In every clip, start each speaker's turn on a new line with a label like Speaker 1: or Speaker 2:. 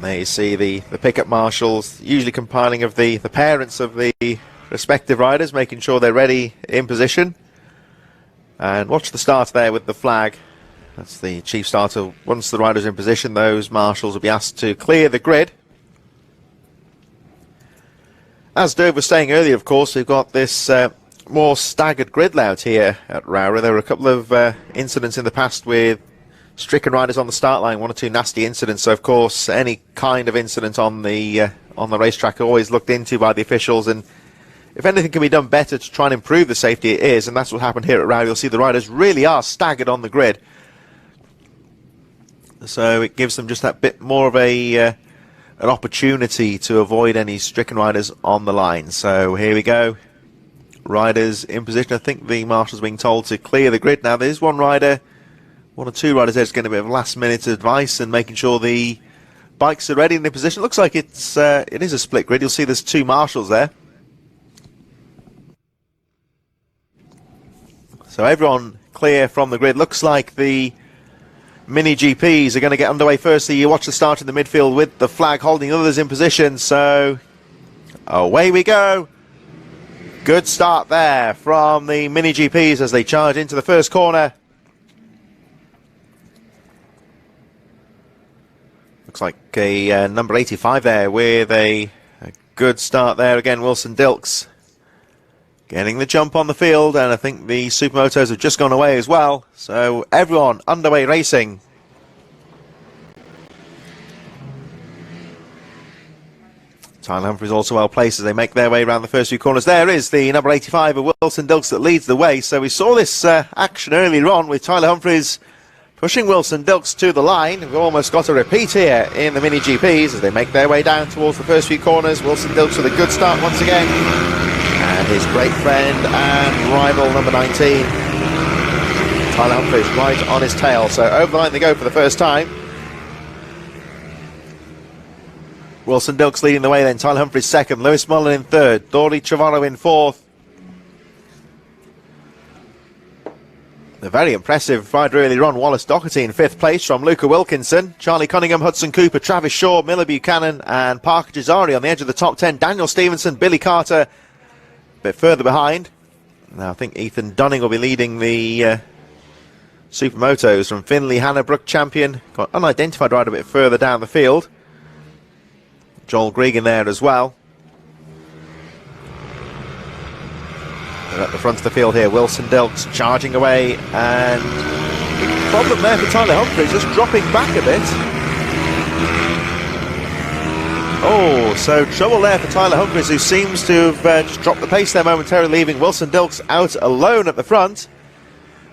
Speaker 1: There you see the pickup marshals, usually compiling of the parents of the respective riders, making sure they're ready in position. And watch the start there with the flag. That's the chief starter. Once the rider's in position, those marshals will be asked to clear the grid. As Dave was saying earlier, of course, we've got this more staggered grid layout here at Rowrah. There were a couple of incidents in the past with stricken riders on the start line, one or two nasty incidents. So, of course, any kind of incident on the racetrack are always looked into by the officials, and if anything can be done better to try and improve the safety, it is, and that's what happened here at Rowrah. You'll see the riders really are staggered on the grid, so it gives them just that bit more of an opportunity to avoid any stricken riders on the line. So here we go, riders in position. I think the marshal's being told to clear the grid now. There's one rider, one or two riders there, just getting a bit of last minute advice and making sure the bikes are ready in their position. It looks like it is a split grid. You'll see there's two marshals there. So everyone clear from the grid. Looks like the mini GPs are going to get underway firstly. You watch the start in the midfield with the flag holding others in position. So away we go. Good start there from the mini GPs as they charge into the first corner. Looks like a number 85 there with a good start there. Again, Wilson Dilks getting the jump on the field, and I think the Supermotos have just gone away as well. So everyone underway racing. Tyler Humphries also well placed as they make their way around the first few corners. There is the number 85 of Wilson Dilks that leads the way. So we saw this action earlier on with Tyler Humphries pushing Wilson Dilks to the line. We've almost got a repeat here in the Mini GPs as they make their way down towards the first few corners. Wilson Dilks with a good start once again. And his great friend and rival number 19, Tyler Humphries, right on his tail. So over the line they go for the first time. Wilson Dilks leading the way then. Tyler Humphries second. Lewis Mullen in third. Thorley Trevorrow in fourth. The very impressive rider earlier on, Wallace Doherty in fifth place from Luca Wilkinson. Charlie Cunningham, Hudson Cooper, Travis Shaw, Miller Buchanan and Parker Jazari on the edge of the top 10. Daniel Stevenson, Billy Carter a bit further behind. Now I think Ethan Dunning will be leading the Supermotos from Finley. Hannah Brook champion. Got unidentified rider a bit further down the field. Joel Gregan there as well. They're at the front of the field here. Wilson Dilks charging away, and problem there for Tyler Humphries, just dropping back a bit. Oh, so trouble there for Tyler Humphries, who seems to have just dropped the pace there momentarily, leaving Wilson Dilks out alone at the front,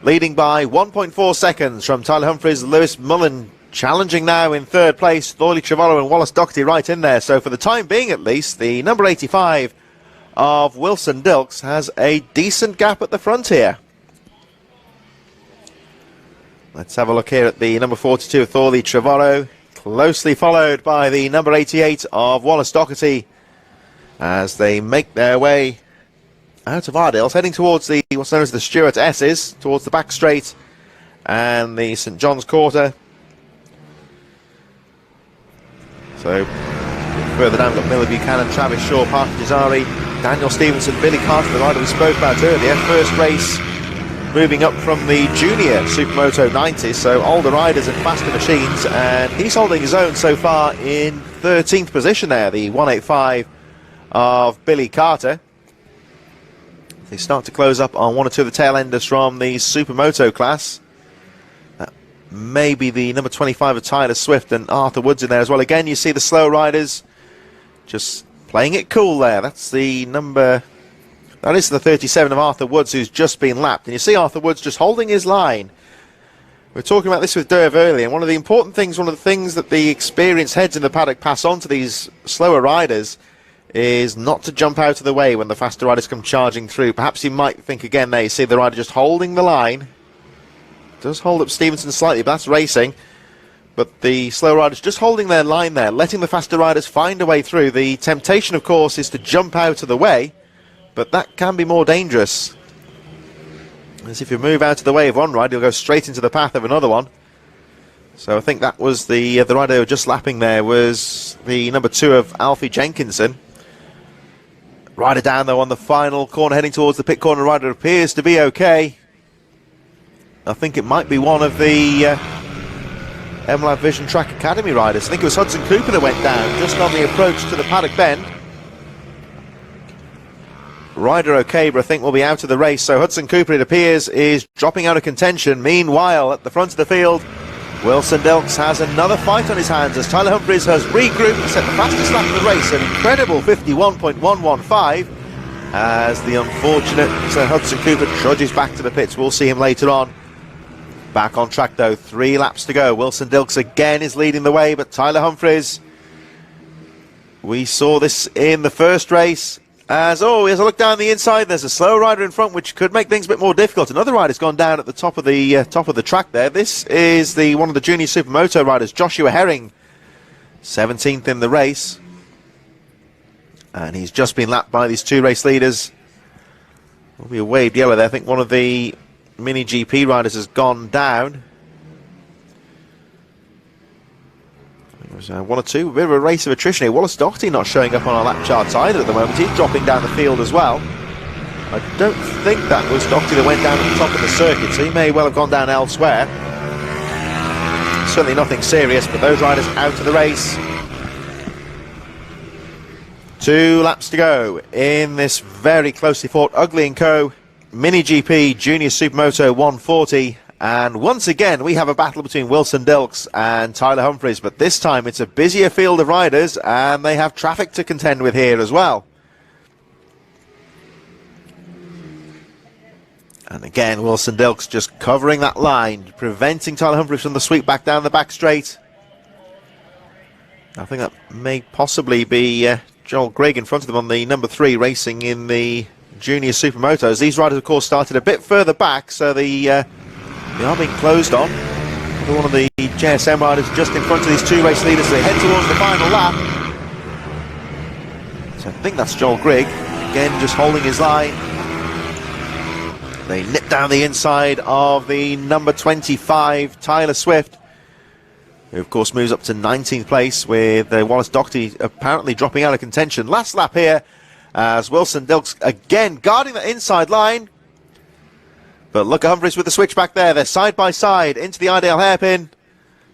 Speaker 1: leading by 1.4 seconds from Tyler Humphries. Lewis Mullen challenging now in third place. Thorley Trevorrow and Wallace Doherty right in there. So for the time being at least, the number 85 of Wilson Dilks has a decent gap at the front here. Let's have a look here at the number 42 of Thorley Trevorrow, closely followed by the number 88 of Wallace Doherty as they make their way out of Ardales, heading towards the what's known as the Stuart S's, towards the back straight and the St John's Quarter. So further down we've got Miller Buchanan, Travis Shaw, Parker Jazari, Daniel Stevenson, Billy Carter, the rider we spoke about earlier. First race moving up from the junior Supermoto 90, so older riders and faster machines, and he's holding his own so far in 13th position there, the 185 of Billy Carter. They start to close up on one or two of the tail enders from the Supermoto class. Maybe the number 25 of Tyler Swift and Arthur Woods in there as well. Again, you see the slow riders just playing it cool there. That's the number, that is the 37 of Arthur Woods, who's just been lapped. And you see Arthur Woods just holding his line. We were talking about this with Derv earlier, and one of the important things, one of the things that the experienced heads in the paddock pass on to these slower riders is not to jump out of the way when the faster riders come charging through. Perhaps you might think again there, you see the rider just holding the line. Does hold up Stevenson slightly, but that's racing. But the slow riders just holding their line there, letting the faster riders find a way through. The temptation, of course, is to jump out of the way, but that can be more dangerous. As if you move out of the way of one rider, you'll go straight into the path of another one. So I think that was the rider they were just lapping there was the number 2 of Alfie Jenkinson. Rider down though on the final corner, heading towards the pit corner. Rider appears to be okay. I think it might be one of the MLab Vision Track Academy riders. I think it was Hudson Cooper that went down just on the approach to the paddock bend. Rider okay, but I think will be out of the race. So Hudson Cooper, it appears, is dropping out of contention. Meanwhile, at the front of the field, Wilson Dilks has another fight on his hands as Tyler Humphries has regrouped to set the fastest lap of the race, an incredible 51.115, as the unfortunate Hudson Cooper trudges back to the pits. We'll see him later on. Back on track though, 3 laps to go. Wilson Dilks again is leading the way, but Tyler Humphries, we saw this in the first race. As he has a look down the inside, there's a slow rider in front which could make things a bit more difficult. Another rider's gone down at the top of the track there. This is one of the junior supermoto riders, Joshua Herring, 17th in the race, and he's just been lapped by these 2 race leaders. Will be a waved yellow there. I think one of the mini GP riders has gone down. There's 1 or 2, a bit of a race of attrition here. Wallace Doherty not showing up on our lap charts either at the moment. He's dropping down the field as well. I don't think that was Doherty that went down at the top of the circuit, so he may well have gone down elsewhere. Certainly nothing serious, but those riders out of the race. 2 laps to go in this very closely fought Ugly & Co. Mini GP Junior Supermoto 140. And once again, we have a battle between Wilson Dilks and Tyler Humphries, but this time it's a busier field of riders, and they have traffic to contend with here as well. And again, Wilson Dilks just covering that line, preventing Tyler Humphries from the sweep back down the back straight. I think that may possibly be Joel Grigg in front of them on the number 3 racing in the Junior Supermotos. These riders, of course, started a bit further back, so they are being closed on. One of the JSM riders just in front of these 2 race leaders. They head towards the final lap. So I think that's Joel Grigg. Again, just holding his line. They nip down the inside of the number 25, Tyler Swift, who of course moves up to 19th place with Wallace Doherty apparently dropping out of contention. Last lap here as Wilson Dilks again guarding the inside line. But look at Humphries with the switch back there. They're side by side into the Idale hairpin.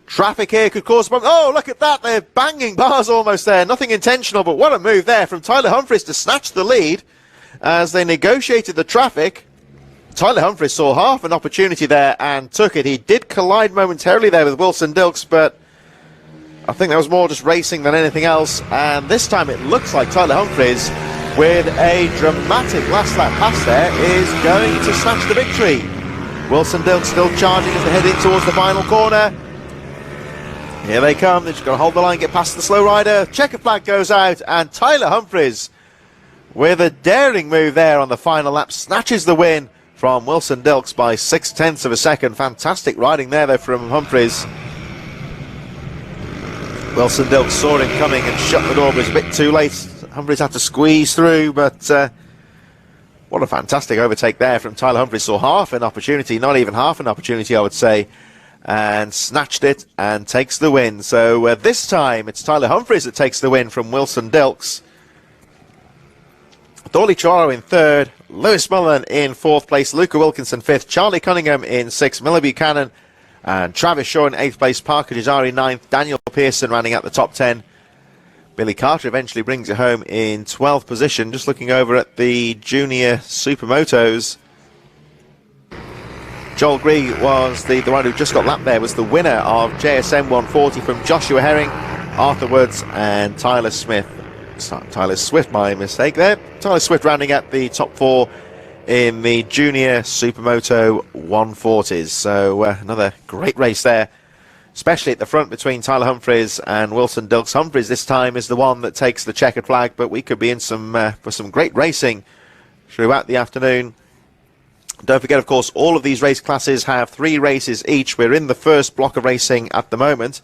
Speaker 1: Traffic here could cause a problem. Oh, look at that. They're banging bars almost there. Nothing intentional, but what a move there from Tyler Humphries to snatch the lead as they negotiated the traffic. Tyler Humphries saw half an opportunity there and took it. He did collide momentarily there with Wilson Dilks, but I think that was more just racing than anything else. And this time it looks like Tyler Humphries, with a dramatic last lap pass there, is going to snatch the victory. Wilson Dilks still charging as they head in towards the final corner. Here they come. They've just got to hold the line, get past the slow rider. Checker flag goes out, and Tyler Humphries, with a daring move there on the final lap, snatches the win from Wilson Dilks by 0.6 of a second. Fantastic riding there though from Humphries. Wilson Dilks saw him coming and shut the door, but it was a bit too late. Humphries had to squeeze through, but what a fantastic overtake there from Tyler Humphries. Saw half an opportunity, not even half an opportunity I would say, and snatched it and takes the win. So this time it's Tyler Humphries that takes the win from Wilson Dilks. Thorley Charo in 3rd, Lewis Mullen in 4th place, Luca Wilkinson 5th, Charlie Cunningham in 6th, Miller Buchanan and Travis Shaw in 8th place, Parker Jazari 9th, Daniel Pearson rounding out the top 10. Billy Carter eventually brings it home in 12th position. Just looking over at the junior supermotos, Joel Grigg was the rider who just got lapped there, was the winner of JSM140 from Joshua Herring, Arthur Woods and Tyler Swift, my mistake there. Tyler Swift rounding out the top 4 in the junior supermoto 140s. So another great race there, especially at the front between Tyler Humphries and Wilson Dilks. Humphries this time is the one that takes the checkered flag, but we could be in for some great racing throughout the afternoon. Don't forget, of course, all of these race classes have 3 races each. We're in the first block of racing at the moment.